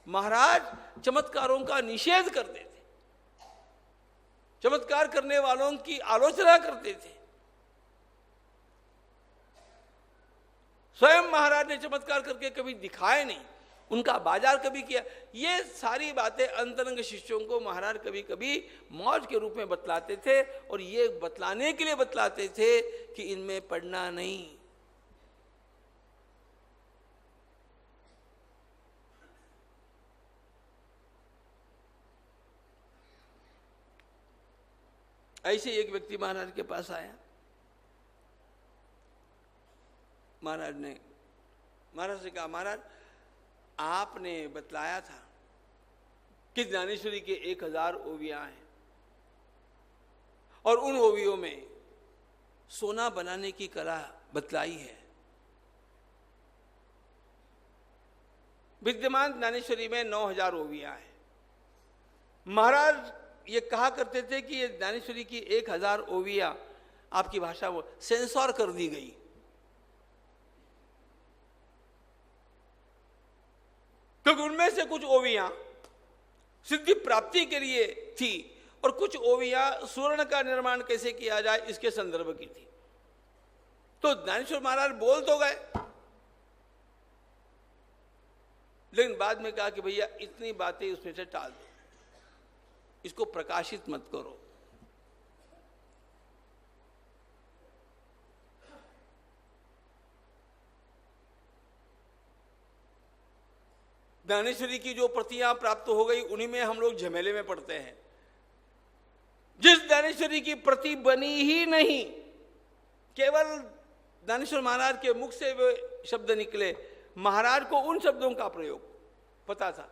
महाराज चमत्कारों का निषेध करते थे, चमत्कार करने वालों की आलोचना करते थे। स्वयं महाराज ने चमत्कार करके कभी दिखाए नहीं, उनका बाजार कभी किया। ये सारी बातें अंतरंग शिष्यों को महाराज कभी कभी मौज के रूप में बतलाते थे, और ये बतलाने के लिए बतलाते थे कि इनमें पढ़ना नहीं। ऐसे एक व्यक्ति महाराज के पास आया। महाराज से कहा, महाराज आपने बतलाया था कि ज्ञानेश्वरी के 1000 ओवियां हैं, और उन ओवियों में सोना बनाने की कला बतलाई है। विद्यमान ज्ञानेश्वरी में 9000 ओवियां हैं। महाराज ये कहा करते थे कि ये ज्ञानेश्वरी की 1000 ओवियां आपकी भाषा में सेंसर कर दी गई, क्योंकि उनमें से कुछ ओवियां सिद्धि प्राप्ति के लिए थी, और कुछ ओवियां स्वर्ण का निर्माण कैसे किया जाए इसके संदर्भ की थी। तो ज्ञानेश्वर महाराज बोल तो गए, लेकिन बाद में कहा कि भैया इतनी बातें उसमें से टाल दो, इसको प्रकाशित मत करो। ज्ञानेश्वरी की जो प्रतियां प्राप्त हो गई उन्हीं में हम लोग झमेले में पड़ते हैं। जिस ज्ञानेश्वरी की प्रति बनी ही नहीं, केवल ज्ञानेश्वर महाराज के मुख से वे शब्द निकले, महाराज को उन शब्दों का प्रयोग पता था।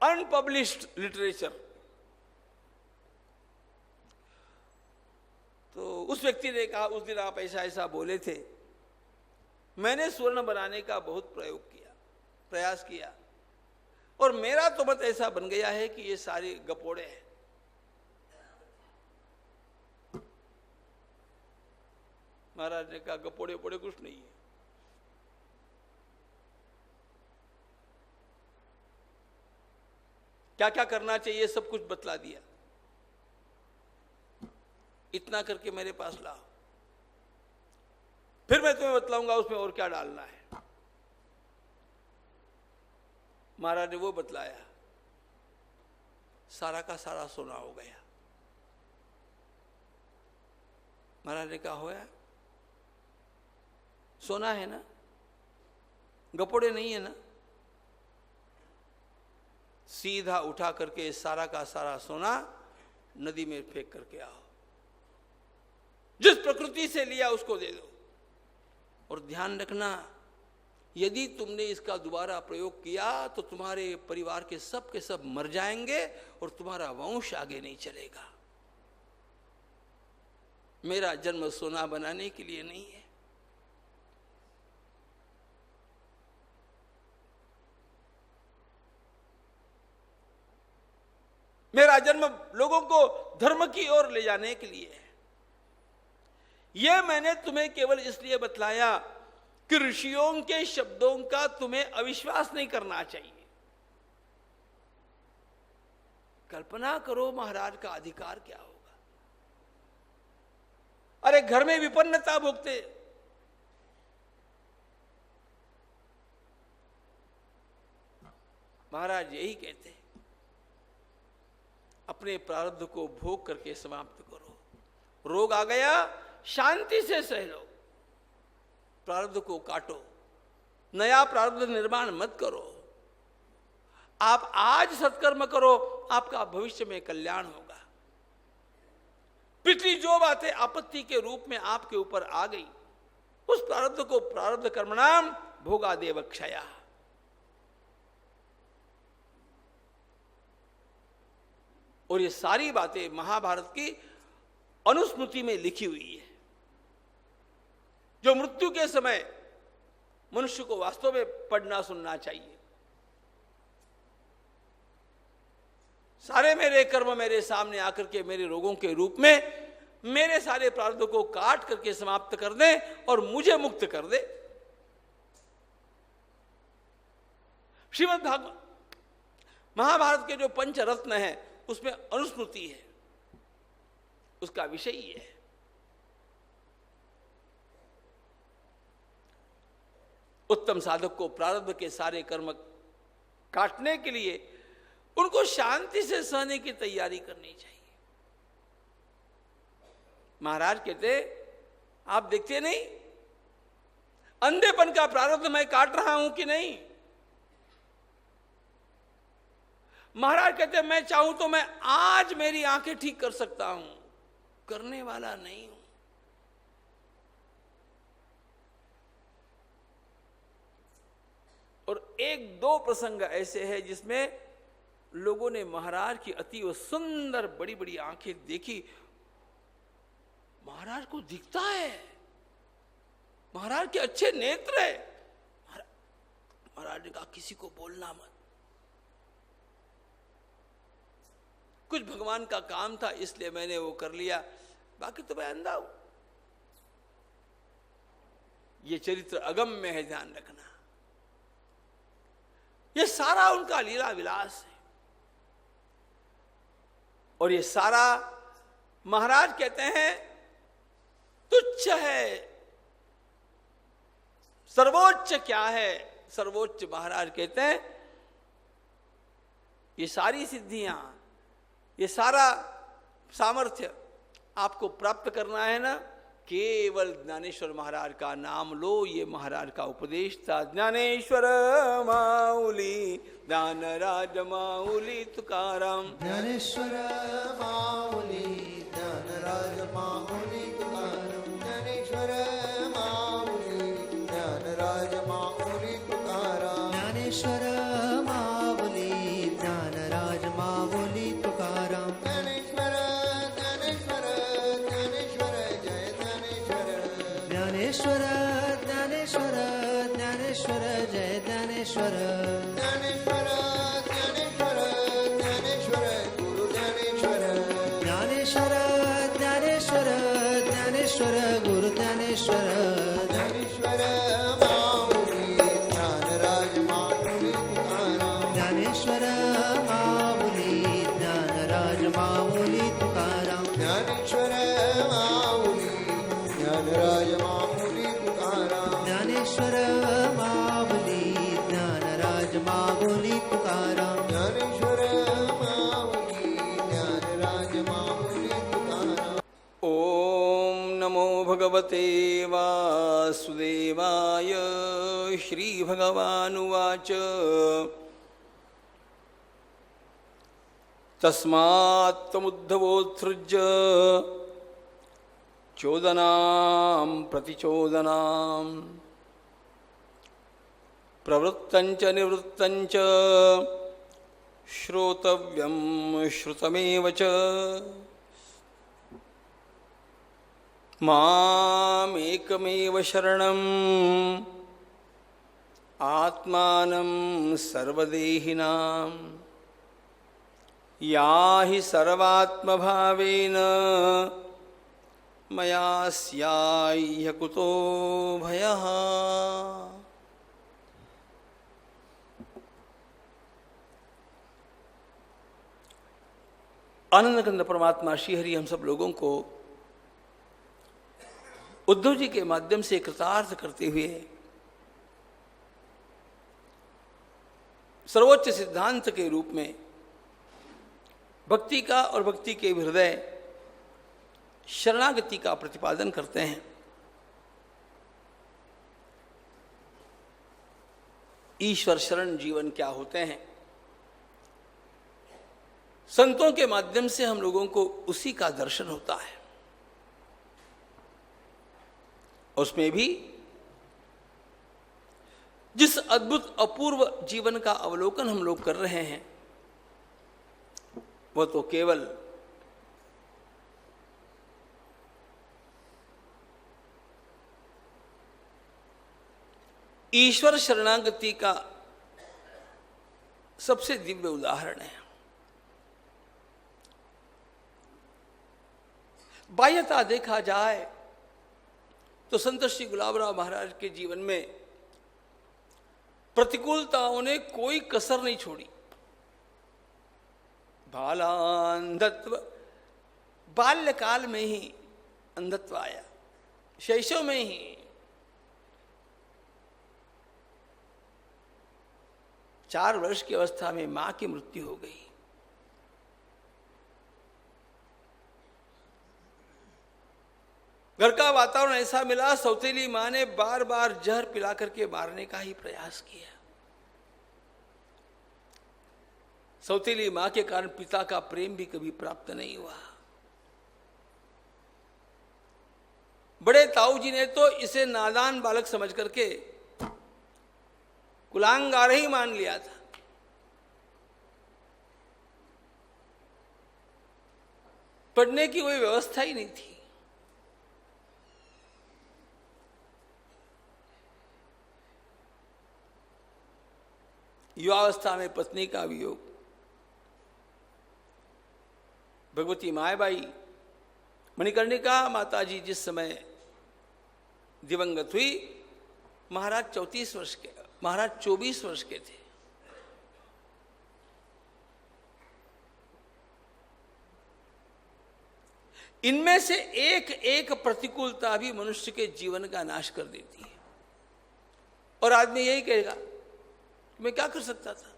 Unpublished literature. तो उस व्यक्ति ने कहा, उस दिन आप ऐसा ऐसा बोले थे, मैंने स्वर्ण बनाने का बहुत प्रयास किया, और मेरा तो मत ऐसा बन गया है कि ये सारे गपोड़े हैं। महाराज ने कहा, गपोड़े पोड़े कुछ नहीं है, क्या क्या करना चाहिए सब कुछ बतला दिया। इतना करके मेरे पास लाओ, फिर मैं तुम्हें बतलाऊंगा उसमें और क्या डालना है। महाराज ने वो बतलाया, सारा का सारा सोना हो गया। महाराज ने कहा, होया सोना है ना, गपोड़े नहीं है ना। सीधा उठा करके सारा का सारा सोना नदी में फेंक करके आओ, जिस प्रकृति से लिया उसको दे दो। और ध्यान रखना, यदि तुमने इसका दोबारा प्रयोग किया तो तुम्हारे परिवार के सब मर जाएंगे और तुम्हारा वंश आगे नहीं चलेगा। मेरा जन्म सोना बनाने के लिए नहीं है। मेरा जन्म लोगों को धर्म की ओर ले जाने के लिए है। यह मैंने तुम्हें केवल इसलिए बतलाया कि ऋषियों के शब्दों का तुम्हें अविश्वास नहीं करना चाहिए। कल्पना करो महाराज का अधिकार क्या होगा। अरे घर में विपन्नता भोगते, महाराज यही कहते, अपने प्रारब्ध को भोग करके समाप्त करो। रोग आ गया, शांति से सह लो, प्रारब्ध को काटो, नया प्रारब्ध निर्माण मत करो। आप आज सत्कर्म करो, आपका भविष्य में कल्याण होगा। पिछली जो बातें आपत्ति के रूप में आपके ऊपर आ गई, उस प्रारब्ध को प्रारब्ध कर्मणाम भोगादेव क्षया। और ये सारी बातें महाभारत की अनुस्मृति में लिखी हुई है, जो मृत्यु के समय मनुष्य को वास्तव में पढ़ना सुनना चाहिए। सारे मेरे कर्म मेरे सामने आकर के मेरे रोगों के रूप में मेरे सारे प्रारब्ध को काट करके समाप्त कर दे और मुझे मुक्त कर दे। श्रीमद् भागवत महाभारत के जो पंच रत्न हैं उसमें अनुस्मृति है, उसका विषय ही है। उत्तम साधक को प्रारब्ध के सारे कर्म काटने के लिए उनको शांति से सहने की तैयारी करनी चाहिए। महाराज कहते, आप देखते नहीं अंधेपन का प्रारब्ध मैं काट रहा हूं कि नहीं? महाराज कहते, मैं चाहूं तो मैं आज मेरी आंखें ठीक कर सकता हूं, करने वाला नहीं हूं। और एक दो प्रसंग ऐसे हैं जिसमें लोगों ने महाराज की अति सुंदर बड़ी बड़ी आंखें देखी। महाराज को दिखता है, महाराज के अच्छे नेत्र है। महाराज ने कहा किसी को बोलना मत। कुछ भगवान का काम था इसलिए मैंने वो कर लिया, बाकी तो मैं अंधा हूं। ये चरित्र अगम्य है, ध्यान रखना। ये सारा उनका लीला विलास है और ये सारा महाराज कहते हैं तुच्छ है। सर्वोच्च क्या है? सर्वोच्च महाराज कहते हैं ये सारी सिद्धियां, ये सारा सामर्थ्य आपको प्राप्त करना है ना, केवल ज्ञानेश्वर महाराज का नाम लो। ये महाराज का उपदेश था। ज्ञानेश्वर माऊली ज्ञानराज माऊली तुकाराम। ज्ञानेश्वर माऊली ज्ञानराज माऊली तुकाराम। ज्ञानेश्वर माऊली ज्ञानराज माऊली तुकाराम। ज्ञानेश्वर माऊली ज्ञानराज माऊली तुकाराम। ज्ञानेश्वर ज्ञानेश्वर ज्ञानेश्वर जय ज्ञानेश्वर। ज्ञानेश्वर ज्ञानेश्वर ज्ञानेश्वर जय ज्ञानेश्वर। ज्ञानेश्वर ज्ञानेश्वर ज्ञानेश्वर गुरु ज्ञानेश्वर। ज्ञानेश्वर ज्ञानेश्वर ज्ञानेश्वर गुरु ज्ञानेश्वर। ज्ञानेश्वर माऊली ज्ञानराज माऊली तुकाराम। ज्ञानेश्वर माऊली ज्ञानराज माऊली तुकाराम। ज्ञानेश्वर माऊली ज्ञानराज माऊली तुकाराम। ज्ञानेश्वर माऊली ज्ञानराज माऊली तुकाराम। ज्ञानेश्वर माऊली ज्ञानराज माऊली तुकाराम। ओम नमो भगवते वासुदेवाय। श्री भगवानुवाच तस्मात् त्वमुद्धवोत्सृज्य चोदनां प्रतिचोदनां प्रवृत्तञ्च निवृत्तञ्च श्रोतव्यं श्रुतमेव च। मामेकमेव शरणं आत्मानं सर्वदेहिनां याहि सर्वात्मभावेन मया स्याह्य कुतो भयः। आनंदकंद परमात्मा श्रीहरि हम सब लोगों को उद्धव जी के माध्यम से कृतार्थ करते हुए सर्वोच्च सिद्धांत के रूप में भक्ति का और भक्ति के हृदय शरणागति का प्रतिपादन करते हैं। ईश्वर शरण जीवन क्या होते हैं, संतों के माध्यम से हम लोगों को उसी का दर्शन होता है। उसमें भी जिस अद्भुत अपूर्व जीवन का अवलोकन हम लोग कर रहे हैं वह तो केवल ईश्वर शरणागति का सबसे दिव्य उदाहरण है। बाह्यता देखा जाए तो संत श्री गुलाबराव महाराज के जीवन में प्रतिकूलताओं ने कोई कसर नहीं छोड़ी। बालांधत्व, बाल्यकाल में ही अंधत्व आया, शैशव में ही। 4 वर्ष की अवस्था में मां की मृत्यु हो गई। घर का वातावरण ऐसा मिला, सौतेली मां ने बार बार जहर पिला करके मारने का ही प्रयास किया। सौतेली मां के कारण पिता का प्रेम भी कभी प्राप्त नहीं हुआ। बड़े ताऊ जी ने तो इसे नादान बालक समझ करके कुलांगार ही मान लिया था। पढ़ने की कोई व्यवस्था ही नहीं थी। युवावस्था में पत्नी का वियोग, भगवती मायाबाई मणिकर्णिका माताजी जिस समय दिवंगत हुई, महाराज 24 वर्ष के थे। इनमें से एक एक प्रतिकूलता भी मनुष्य के जीवन का नाश कर देती है। और आदमी यही कहेगा, मैं क्या कर सकता था,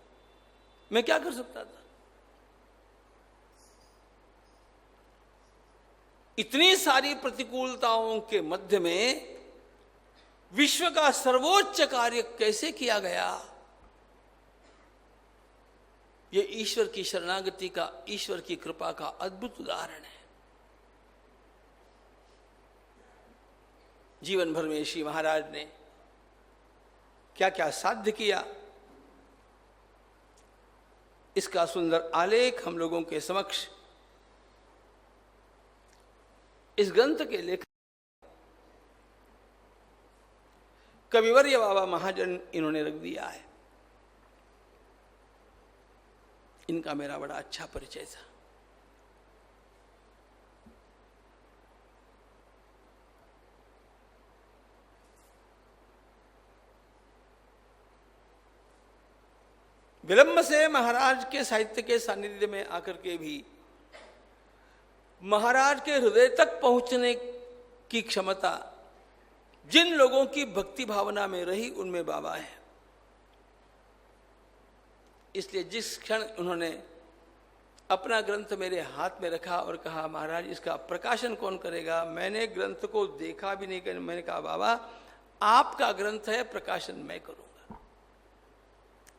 मैं क्या कर सकता था। इतनी सारी प्रतिकूलताओं के मध्य में विश्व का सर्वोच्च कार्य कैसे किया गया, यह ईश्वर की शरणागति का, ईश्वर की कृपा का अद्भुत उदाहरण है। जीवन भर में श्री महाराज ने क्या क्या साध्य किया, इसका सुंदर आलेख हम लोगों के समक्ष इस ग्रंथ के लेखक कविवर्य बाबा महाजन इन्होंने रख दिया है। इनका मेरा बड़ा अच्छा परिचय था। विलंब से महाराज के साहित्य के सानिध्य में आकर के भी महाराज के हृदय तक पहुंचने की क्षमता जिन लोगों की भक्ति भावना में रही, उनमें बाबा है। इसलिए जिस क्षण उन्होंने अपना ग्रंथ मेरे हाथ में रखा और कहा, महाराज इसका प्रकाशन कौन करेगा, मैंने ग्रंथ को देखा भी नहीं, मैंने कहा बाबा आपका ग्रंथ है, प्रकाशन मैं करूंगा,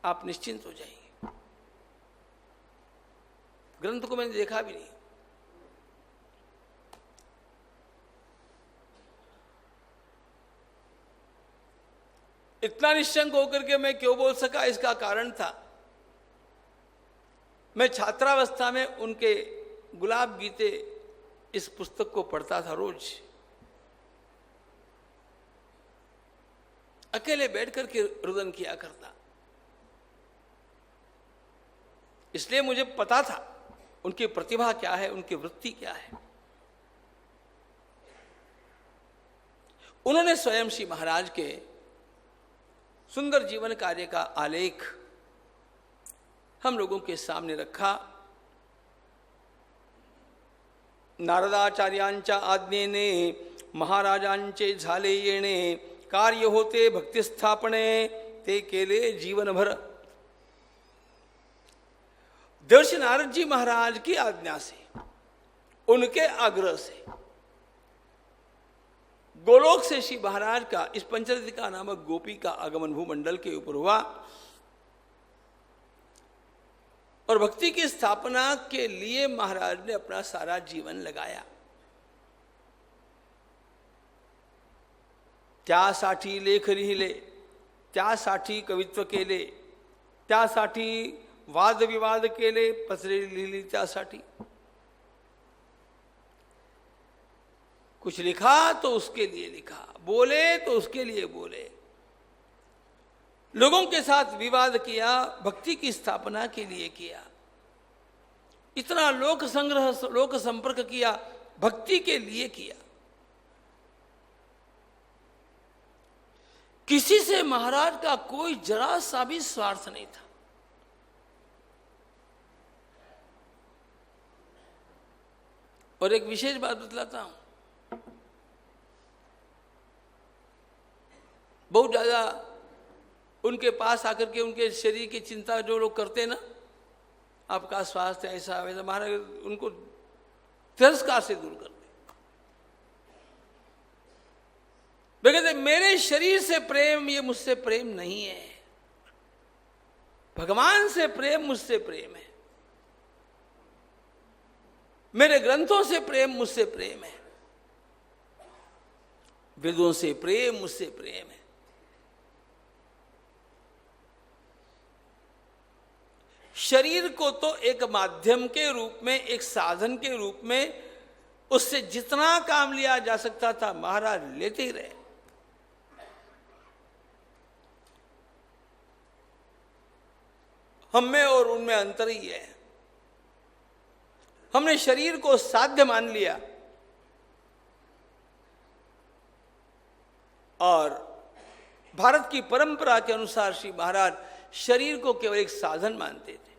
आप निश्चिंत हो जाइए। ग्रंथ को मैंने देखा भी नहीं। इतना निश्चंक होकर के मैं क्यों बोल सका, इसका कारण था मैं छात्रावस्था में उनके गुलाब गीते इस पुस्तक को पढ़ता था रोज, अकेले बैठ करके रुदन किया करता। इसलिए मुझे पता था उनकी प्रतिभा क्या है, उनकी वृत्ति क्या है। उन्होंने स्वयं श्री महाराज के सुंदर जीवन कार्य का आलेख हम लोगों के सामने रखा। नारदाचार्यांच्या आज्ञेने महाराजांचे झाले येणे, कार्य होते भक्ती स्थापने, ते केले जीवनभर। देवर्षि नारद जी महाराज की आज्ञा से, उनके आग्रह से गोलोक से श्री महाराज का इस पंचरतिका नामक गोपी का आगमन भूमंडल के ऊपर हुआ और भक्ति की स्थापना के लिए महाराज ने अपना सारा जीवन लगाया। त्यासाठी लेख लिहिले, त्यासाठी कवित्व केले, त्यासाठी वाद विवाद केले, पत्रे लिहिली त्यासाठी। कुछ लिखा तो उसके लिए लिखा, बोले तो उसके लिए बोले, लोगों के साथ विवाद किया, भक्ति की स्थापना के लिए किया। इतना लोक संग्रह, लोक संपर्क किया, भक्ति के लिए किया। किसी से महाराज का कोई जरा सा भी स्वार्थ नहीं था। और एक विशेष बात बतलाता हूं, बहुत ज्यादा उनके पास आकर के उनके शरीर की चिंता जो लोग करते ना, आपका स्वास्थ्य ऐसा वैसा, महाराज उनको तिरस्कार से दूर करते। वे कहते मेरे शरीर से प्रेम, ये मुझसे प्रेम नहीं है, भगवान से प्रेम मुझसे प्रेम है, मेरे ग्रंथों से प्रेम मुझसे प्रेम है, वेदों से प्रेम मुझसे प्रेम है। शरीर को तो एक माध्यम के रूप में, एक साधन के रूप में, उससे जितना काम लिया जा सकता था महाराज लेते ही रहे। हम में और उनमें अंतर ही है। हमने शरीर को साध्य मान लिया और भारत की परंपरा के अनुसार श्री महाराज शरीर को केवल एक साधन मानते थे।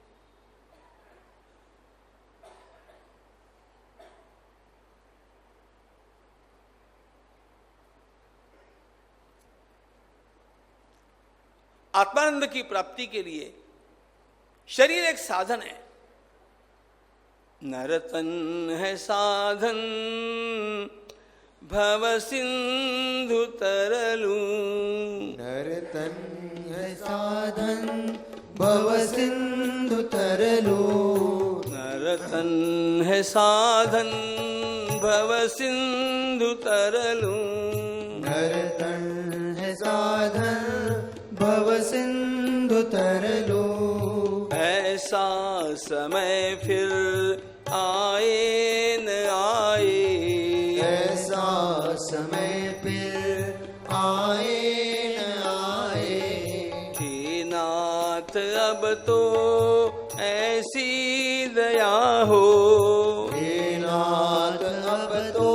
आत्मानंद की प्राप्ति के लिए शरीर एक साधन है। नरतन है साधन भव सिंधु तरलू, नरतन है साधन भव सिंधु तरलू, नरतन है साधन भव सिंधु तरलू, नरतन है साधन भव सिंधु तरलू। ऐसा समय फिर आए न आए, ऐसा समय फिर आए न आए, हे नाथ अब तो ऐसी दया हो, हे नाथ अब तो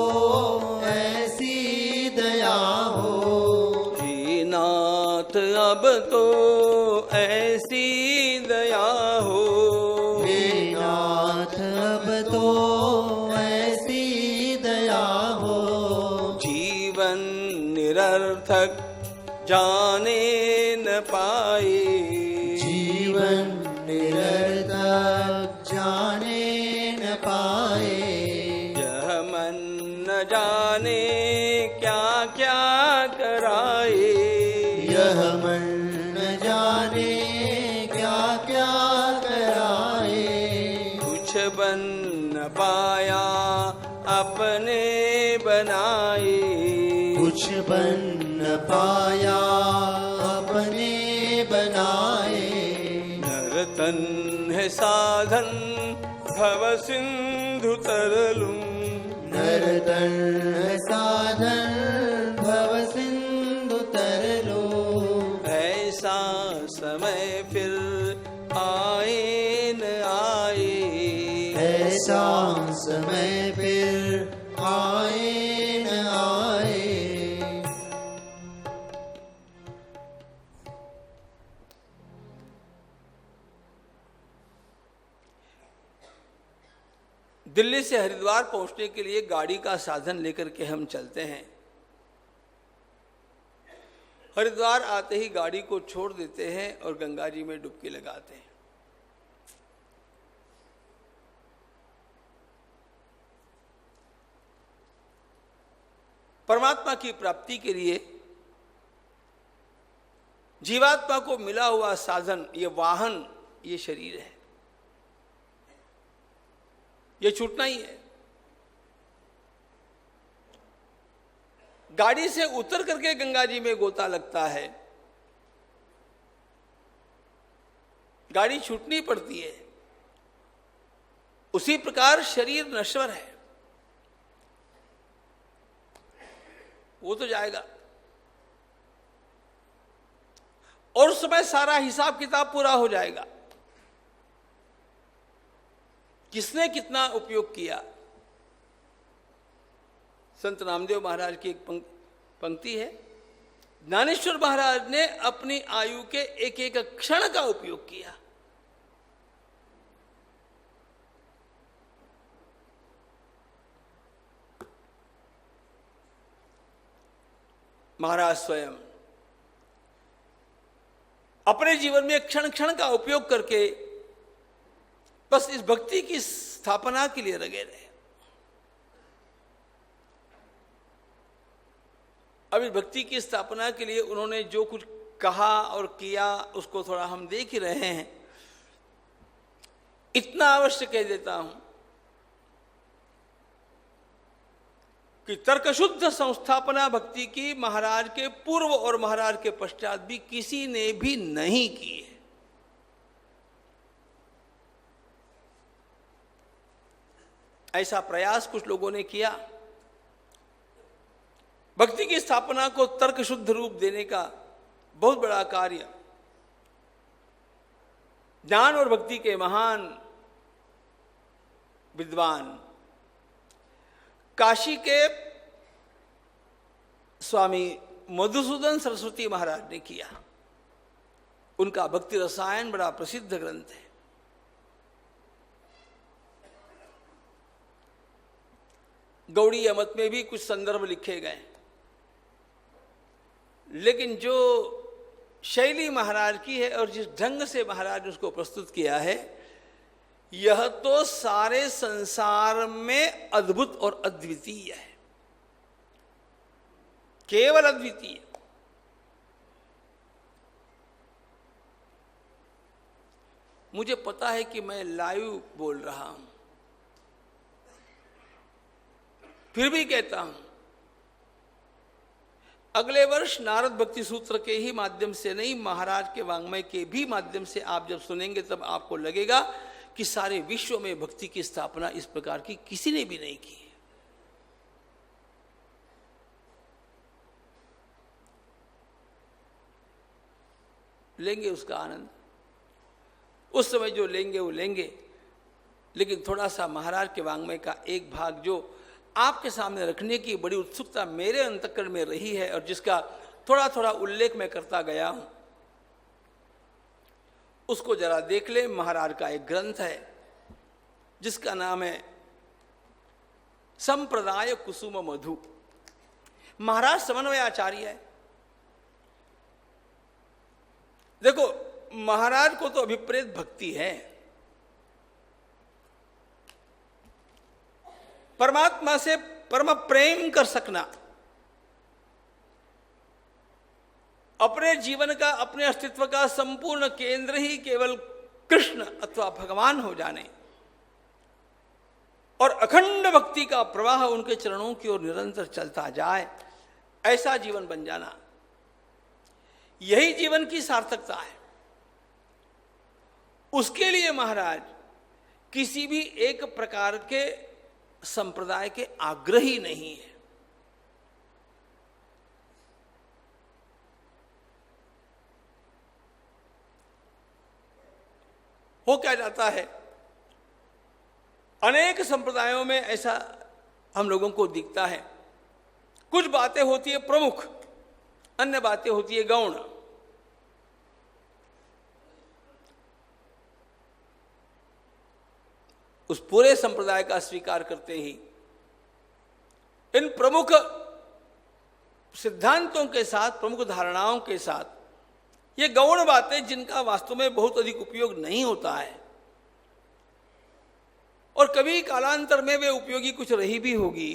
ऐसी दया हो, हे नाथ अब तो ऐसी दया हो, हे नाथ अब तो ऐसी दया हो। जीवन निरर्थक जाने न पाए, जीवन निरर्थक जाने न पाए, यह मन न जाने क्या क्या कराए, यह मन न जाने क्या क्या कराए, कुछ बन न पाया अपने बनाए, कुछ बन न पाया अपने बनाए। नरतन है साधन भव सिंधु तरलू, नरतन है साधन भव सिंधु तरलू, ऐसा समय फिर आए न आए, ऐसा समय फिर आए न आए। दिल्ली से हरिद्वार पहुंचने के लिए गाड़ी का साधन लेकर के हम चलते हैं। हरिद्वार आते ही गाड़ी को छोड़ देते हैं और गंगा जी में डुबकी लगाते हैं। परमात्मा की प्राप्ति के लिए जीवात्मा को मिला हुआ साधन, ये वाहन, ये शरीर है, ये छूटना ही है। गाड़ी से उतर करके गंगा जी में गोता लगता है, गाड़ी छूटनी पड़ती है। उसी प्रकार शरीर नश्वर है, वो तो जाएगा और उस समय सारा हिसाब किताब पूरा हो जाएगा, किसने कितना उपयोग किया। संत नामदेव महाराज की एक पंक्ति है, ज्ञानेश्वर महाराज ने अपनी आयु के एक एक क्षण का उपयोग किया। महाराज स्वयं अपने जीवन में क्षण क्षण का उपयोग करके बस इस भक्ति की स्थापना के लिए लगे रहे। अब इस भक्ति की स्थापना के लिए उन्होंने जो कुछ कहा और किया उसको थोड़ा हम देख ही रहे हैं। इतना अवश्य कह देता हूं कि तर्कशुद्ध संस्थापना भक्ति की महाराज के पूर्व और महाराज के पश्चात भी किसी ने भी नहीं की है। ऐसा प्रयास कुछ लोगों ने किया, भक्ति की स्थापना को तर्क शुद्ध रूप देने का बहुत बड़ा कार्य ज्ञान और भक्ति के महान विद्वान काशी के स्वामी मधुसूदन सरस्वती महाराज ने किया। उनका भक्ति रसायन बड़ा प्रसिद्ध ग्रंथ है। गौड़ीय मत में भी कुछ संदर्भ लिखे गए, लेकिन जो शैली महाराज की है और जिस ढंग से महाराज ने उसको प्रस्तुत किया है, यह तो सारे संसार में अद्भुत और अद्वितीय है, केवल अद्वितीय। मुझे पता है कि मैं लाइव बोल रहा हूं, फिर भी कहता हूं, अगले वर्ष नारद भक्ति सूत्र के ही माध्यम से नहीं, महाराज के वांग्मय के भी माध्यम से आप जब सुनेंगे तब आपको लगेगा कि सारे विश्व में भक्ति की स्थापना इस प्रकार की किसी ने भी नहीं की है। लेंगे उसका आनंद, उस समय जो लेंगे वो लेंगे, लेकिन थोड़ा सा महाराज के वांग्मय का एक भाग जो आपके सामने रखने की बड़ी उत्सुकता मेरे अंतःकरण में रही है और जिसका थोड़ा थोड़ा उल्लेख मैं करता गया हूं, उसको जरा देख ले। महाराज का एक ग्रंथ है जिसका नाम है संप्रदाय कुसुम मधु। महाराज समन्वयाचार्य है। देखो, महाराज को तो अभिप्रेत भक्ति है, परमात्मा से परम प्रेम कर सकना, अपने जीवन का, अपने अस्तित्व का संपूर्ण केंद्र ही केवल कृष्ण अथवा भगवान हो जाने और अखंड भक्ति का प्रवाह उनके चरणों की ओर निरंतर चलता जाए, ऐसा जीवन बन जाना, यही जीवन की सार्थकता है। उसके लिए महाराज किसी भी एक प्रकार के संप्रदाय के आग्रही नहीं है। हो क्या जाता है, अनेक संप्रदायों में ऐसा हम लोगों को दिखता है, कुछ बातें होती है प्रमुख, अन्य बातें होती है गौण। उस पूरे संप्रदाय का स्वीकार करते ही इन प्रमुख सिद्धांतों के साथ, प्रमुख धारणाओं के साथ, ये गौण बातें जिनका वास्तव में बहुत अधिक उपयोग नहीं होता है और कभी कालांतर में वे उपयोगी कुछ रही भी होगी,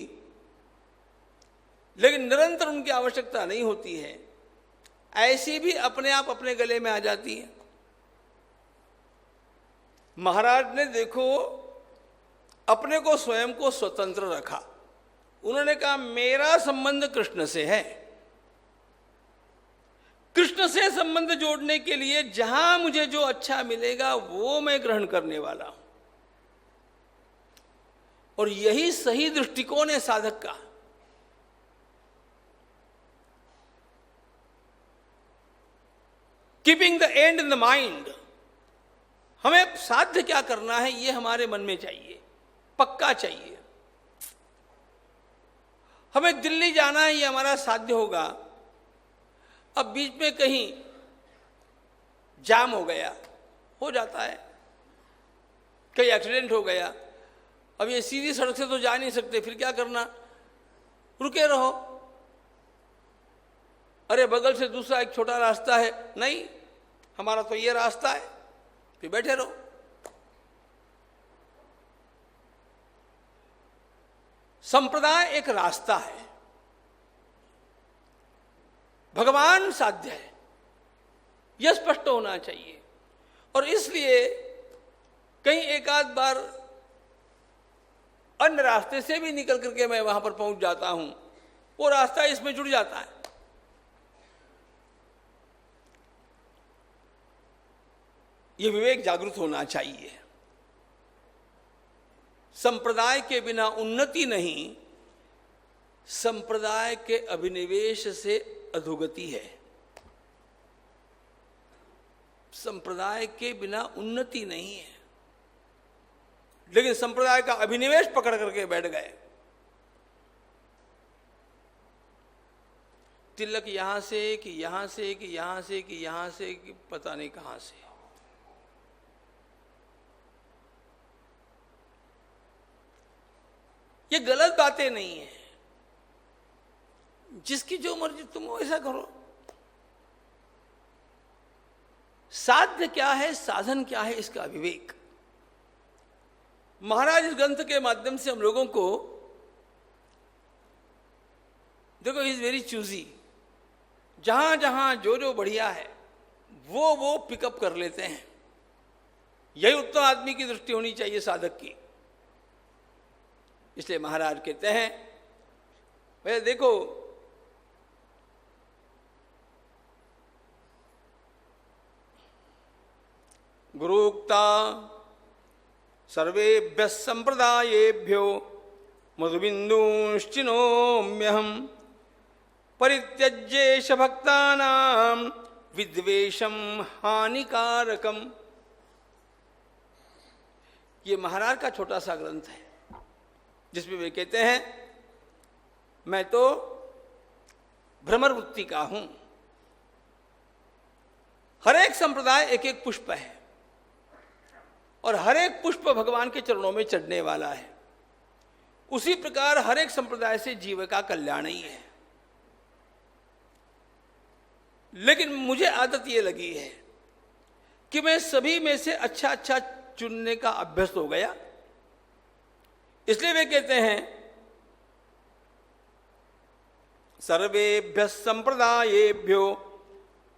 लेकिन निरंतर उनकी आवश्यकता नहीं होती है, ऐसी भी अपने आप अपने गले में आ जाती है। महाराज ने देखो अपने को स्वयं को स्वतंत्र रखा। उन्होंने कहा मेरा संबंध कृष्ण से है, कृष्ण से संबंध जोड़ने के लिए जहां मुझे जो अच्छा मिलेगा वो मैं ग्रहण करने वाला हूं, और यही सही दृष्टिकोण है साधक का। Keeping the and in the mind, हमें साध्य क्या करना है ये हमारे मन में चाहिए, पक्का चाहिए। हमें दिल्ली जाना है ये हमारा साध्य होगा, अब बीच में कहीं जाम हो गया, हो जाता है, कहीं एक्सीडेंट हो गया, अब ये सीधी सड़क से तो जा नहीं सकते, फिर क्या करना, रुके रहो। अरे बगल से दूसरा एक छोटा रास्ता है, नहीं हमारा तो ये रास्ता है, फिर बैठे रहो। संप्रदाय एक रास्ता है, भगवान साध्य है, यह स्पष्ट होना चाहिए। और इसलिए कहीं एक आध बार अन्य रास्ते से भी निकल करके मैं वहां पर पहुंच जाता हूं, वो रास्ता इसमें जुड़ जाता है। ये विवेक जागृत होना चाहिए। संप्रदाय के बिना उन्नति नहीं, संप्रदाय के अभिनिवेश से अधोगति है। संप्रदाय के बिना उन्नति नहीं है, लेकिन संप्रदाय का अभिनिवेश पकड़ करके बैठ गए। तिलक यहां से कि यहां से कि यहां से कि यहां से कि पता नहीं कहां से। ये गलत बातें नहीं है, जिसकी जो मर्जी तुम ऐसा करो। साध्य क्या है, साधन क्या है, इसका विवेक। महाराज इस ग्रंथ के माध्यम से हम लोगों को, देखो इज वेरी चूजी, जहां जहां जो जो बढ़िया है वो पिकअप कर लेते हैं। यही उत्तम आदमी की दृष्टि होनी चाहिए, साधक की। इसलिए महाराज कहते हैं, भैया देखो गुरुक्ता सर्वेभ्यः संप्रदायेभ्यो मधुबिन्दुश्चिनोम्यहम् परित्यज्येष भक्तानां विद्वेषं हानिकारकम्। ये महाराज का छोटा सा ग्रंथ है, जिसमें वे कहते हैं मैं तो भ्रमर वृत्ति का हूं। हर एक संप्रदाय एक एक पुष्प है, और हर एक पुष्प भगवान के चरणों में चढ़ने वाला है। उसी प्रकार हर एक संप्रदाय से जीव का कल्याण ही है। लेकिन मुझे आदत ये लगी है कि मैं सभी में से अच्छा अच्छा चुनने का अभ्यस्त हो गया। इसलिए वे कहते हैं सर्वेभ्यः संप्रदायेभ्यो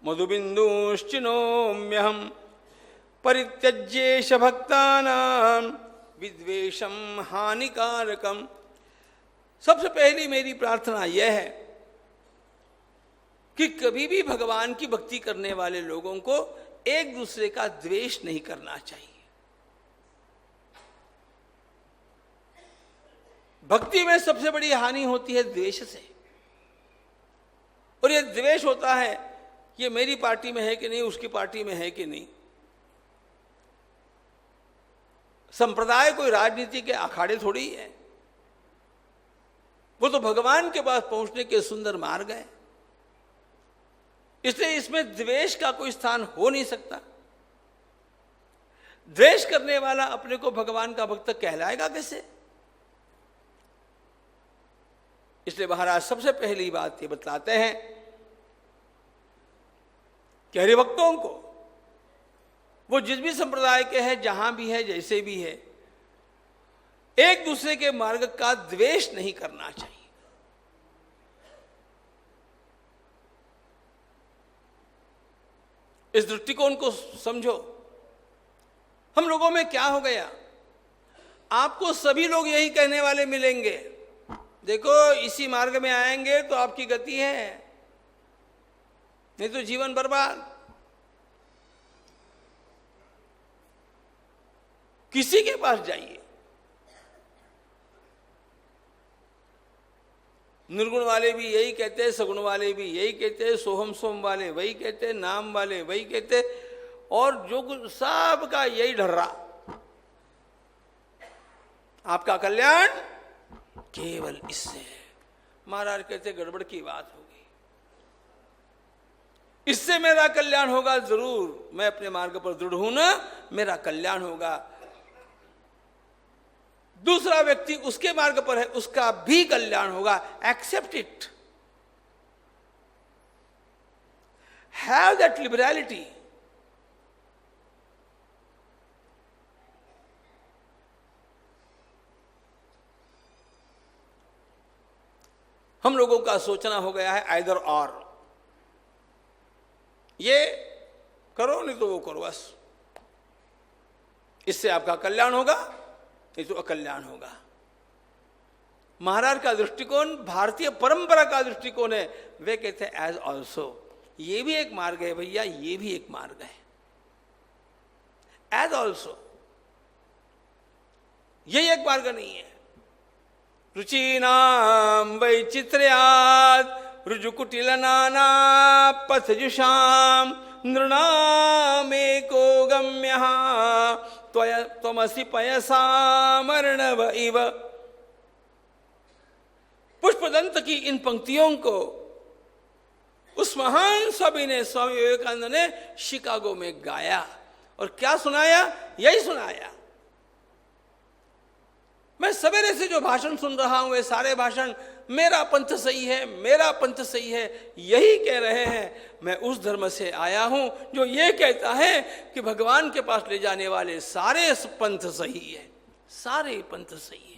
मधुबिन्दुश्चिनोम्यहम् परित्यज्येष भक्तानां विद्वेषं हानिकारकम्। सबसे पहली मेरी प्रार्थना यह है कि कभी भी भगवान की भक्ति करने वाले लोगों को एक दूसरे का द्वेष नहीं करना चाहिए। भक्ति में सबसे बड़ी हानि होती है द्वेष से, और यह द्वेष होता है ये मेरी पार्टी में है कि नहीं, उसकी पार्टी में है कि नहीं। संप्रदाय कोई राजनीति के अखाड़े थोड़ी है, वो तो भगवान के पास पहुंचने के सुंदर मार्ग है। इसलिए इसमें द्वेष का कोई स्थान हो नहीं सकता। द्वेष करने वाला अपने को भगवान का भक्त कहलाएगा कैसे? इसलिए महाराज सबसे पहली बात ये बतलाते हैं कि हरिभक्तों को, वो जिस भी संप्रदाय के हैं, जहां भी है, जैसे भी है, एक दूसरे के मार्ग का द्वेष नहीं करना चाहिए। इस दृष्टिकोण को समझो। हम लोगों में क्या हो गया, आपको सभी लोग यही कहने वाले मिलेंगे, देखो इसी मार्ग में आएंगे तो आपकी गति है, नहीं तो जीवन बर्बाद। किसी के पास जाइए, निर्गुण वाले भी यही कहते हैं, सगुण वाले भी यही कहते हैं, सोहम सोम वाले वही कहते हैं, नाम वाले वही कहते हैं, और जो कुछ सब का यही ढर्रा। आपका कल्याण केवल इससे है। महाराज कहते गड़बड़ की बात होगी। इससे मेरा कल्याण होगा जरूर, मैं अपने मार्ग पर दृढ़ हूं ना, मेरा कल्याण होगा। दूसरा व्यक्ति उसके मार्ग पर है, उसका भी कल्याण होगा। Accept it, have that liberality. हम लोगों का सोचना हो गया है आइदर और, ये करो नहीं तो वो करो, बस इससे आपका कल्याण होगा नहीं तो अकल्याण होगा। महाराज का दृष्टिकोण भारतीय परंपरा का दृष्टिकोण है। वे कहते हैं एज ऑल्सो, ये भी एक मार्ग है भैया, ये भी एक मार्ग है। एज ऑल्सो, ये एक मार्ग नहीं है। रुचीनाम वैचित्र्यात् रुजुकुटिल नाना पथजुषाम नृणामेको गम्यः त्वमसि पयसामर्णव इव। पुष्पदंत की इन पंक्तियों को उस महान सभी ने, स्वामी विवेकानंद ने शिकागो में गाया और क्या सुनाया? यही सुनाया। मैं सवेरे से जो भाषण सुन रहा हूं, वे सारे भाषण मेरा पंथ सही है, मेरा पंथ सही है, यही कह रहे हैं। मैं उस धर्म से आया हूं जो ये कहता है कि भगवान के पास ले जाने वाले सारे पंथ सही है, सारे पंथ सही है।